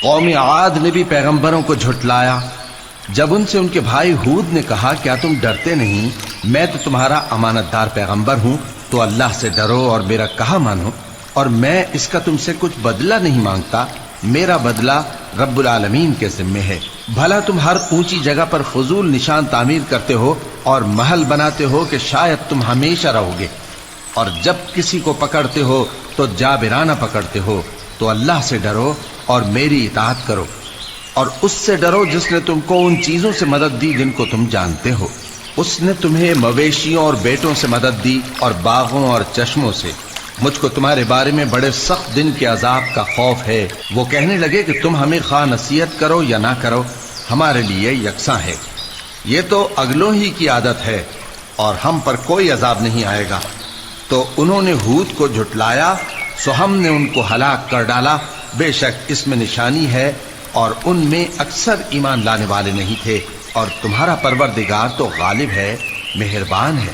قوم عاد نے بھی پیغمبروں کو جھٹلایا جب ان سے ان کے بھائی ہود نے کہا کیا تم ڈرتے نہیں، میں تو تمہارا امانت دار پیغمبر ہوں، تو اللہ سے ڈرو اور میرا کہا مانو، اور میں اس کا تم سے کچھ بدلہ نہیں مانگتا، میرا بدلہ رب العالمین کے ذمے ہے۔ بھلا تم ہر اونچی جگہ پر فضول نشان تعمیر کرتے ہو اور محل بناتے ہو کہ شاید تم ہمیشہ رہو گے، اور جب کسی کو پکڑتے ہو تو جابرانہ پکڑتے ہو، تو اللہ سے ڈرو اور میری اطاعت کرو، اور اس سے ڈرو جس نے تم کو ان چیزوں سے مدد دی جن کو تم جانتے ہو۔ اس نے تمہیں مویشیوں اور بیٹوں سے مدد دی اور باغوں اور چشموں سے۔ مجھ کو تمہارے بارے میں بڑے سخت دن کے عذاب کا خوف ہے۔ وہ کہنے لگے کہ تم ہمیں خواہ نصیحت کرو یا نہ کرو، ہمارے لیے یکساں ہے، یہ تو اگلوں ہی کی عادت ہے اور ہم پر کوئی عذاب نہیں آئے گا۔ تو انہوں نے ہود کو جھٹلایا، سو ہم نے ان کو ہلاک کر ڈالا۔ بے شک اس میں نشانی ہے اور ان میں اکثر ایمان لانے والے نہیں تھے، اور تمہارا پروردگار تو غالب ہے، مہربان ہے۔